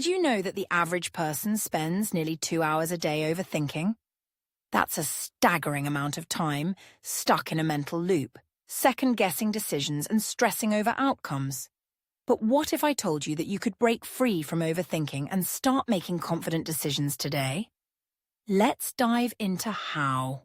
Did you know that the average person spends nearly 2 hours a day overthinking? That's a staggering amount of time stuck in a mental loop, second-guessing decisions and stressing over outcomes. But what if I told you that you could break free from overthinking and start making confident decisions today? Let's dive into how.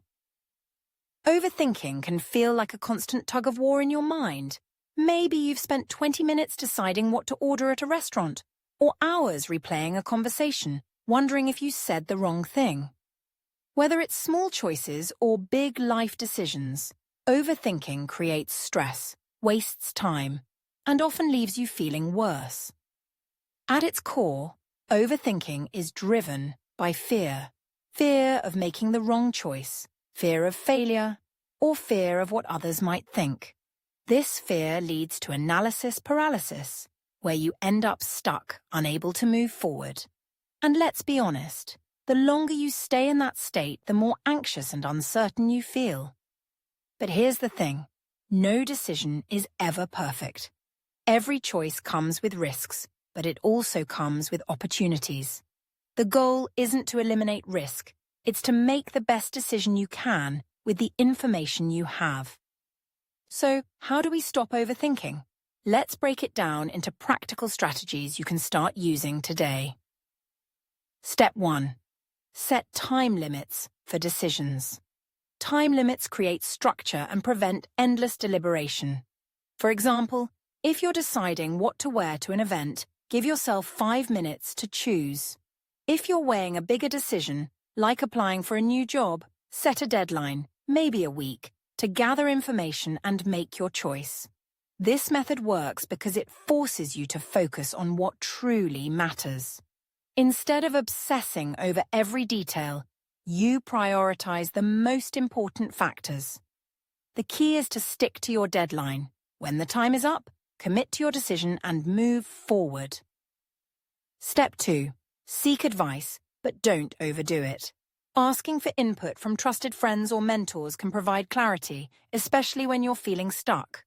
Overthinking can feel like a constant tug-of-war in your mind. Maybe you've spent 20 minutes deciding what to order at a restaurant, or hours replaying a conversation, wondering if you said the wrong thing. Whether it's small choices or big life decisions, overthinking creates stress, wastes time, and often leaves you feeling worse. At its core, overthinking is driven by fear. Fear of making the wrong choice, fear of failure, or fear of what others might think. This fear leads to analysis paralysis, where you end up stuck, unable to move forward. And let's be honest, the longer you stay in that state, the more anxious and uncertain you feel. But here's the thing, no decision is ever perfect. Every choice comes with risks, but it also comes with opportunities. The goal isn't to eliminate risk, it's to make the best decision you can with the information you have. So, how do we stop overthinking? Let's break it down into practical strategies you can start using today. Step 1. Set time limits for decisions. Time limits create structure and prevent endless deliberation. For example, if you're deciding what to wear to an event, give yourself 5 minutes to choose. If you're weighing a bigger decision, like applying for a new job, set a deadline, maybe a week, to gather information and make your choice. This method works because it forces you to focus on what truly matters. Instead of obsessing over every detail, you prioritize the most important factors. The key is to stick to your deadline. When the time is up, commit to your decision and move forward. Step 2. Seek advice, but don't overdo it. Asking for input from trusted friends or mentors can provide clarity, especially when you're feeling stuck.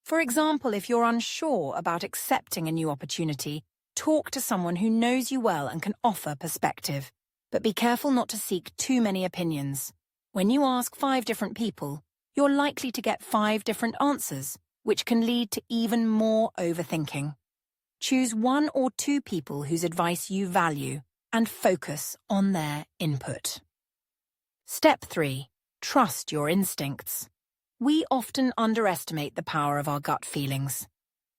For example, if you're unsure about accepting a new opportunity, talk to someone who knows you well and can offer perspective. But be careful not to seek too many opinions. When you ask 5 different people, you're likely to get 5 different answers, which can lead to even more overthinking. Choose 1 or 2 people whose advice you value and focus on their input. Step 3. Trust your instincts. We often underestimate the power of our gut feelings.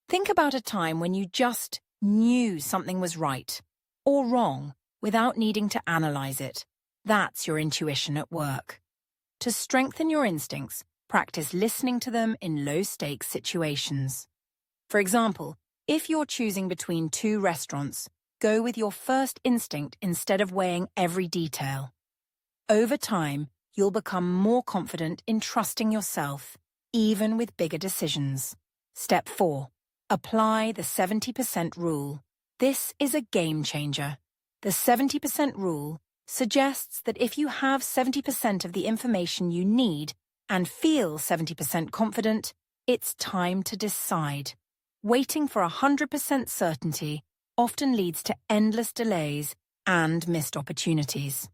Think about a time when you just knew something was right or wrong without needing to analyze it. That's your intuition at work. To strengthen your instincts, practice listening to them in low-stakes situations. For example, if you're choosing between 2 restaurants, go with your first instinct instead of weighing every detail. Over time, you'll become more confident in trusting yourself, even with bigger decisions. Step 4. Apply the 70% rule. This is a game changer. The 70% rule suggests that if you have 70% of the information you need and feel 70% confident, it's time to decide. Waiting for 100% certainty often leads to endless delays and missed opportunities.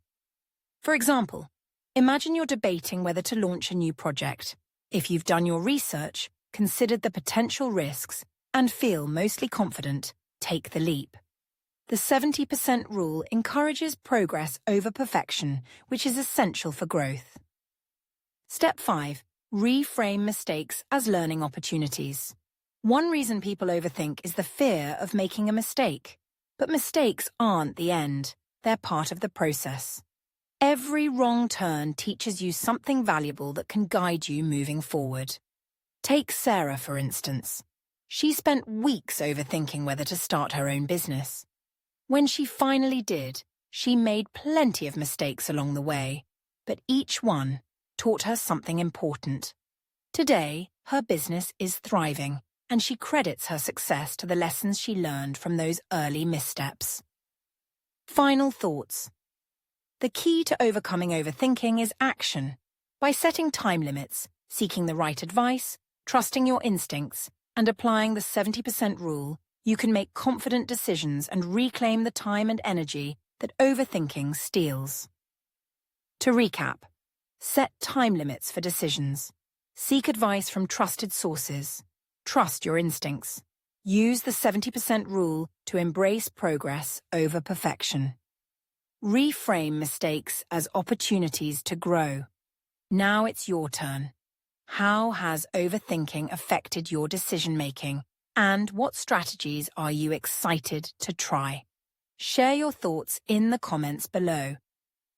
For example, imagine you're debating whether to launch a new project. If you've done your research, considered the potential risks, and feel mostly confident, take the leap. The 70% rule encourages progress over perfection, which is essential for growth. Step 5. Reframe mistakes as learning opportunities. One reason people overthink is the fear of making a mistake. But mistakes aren't the end. They're part of the process. Every wrong turn teaches you something valuable that can guide you moving forward. Take Sarah, for instance. She spent weeks overthinking whether to start her own business. When she finally did, she made plenty of mistakes along the way, but each one taught her something important. Today, her business is thriving, and she credits her success to the lessons she learned from those early missteps. Final thoughts. The key to overcoming overthinking is action. By setting time limits, seeking the right advice, trusting your instincts, and applying the 70% rule, You can make confident decisions and reclaim the time and energy that overthinking steals. To recap, set time limits for decisions. Seek advice from trusted sources. Trust your instincts. Use the 70% rule to embrace progress over perfection. Reframe mistakes as opportunities to grow. Now it's your turn. How has overthinking affected your decision-making, and what strategies are you excited to try? Share your thoughts in the comments below.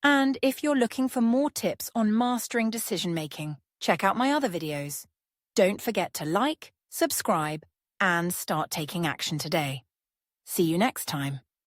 And if you're looking for more tips on mastering decision-making, check out my other videos. Don't forget to like, subscribe, and start taking action today. See you next time.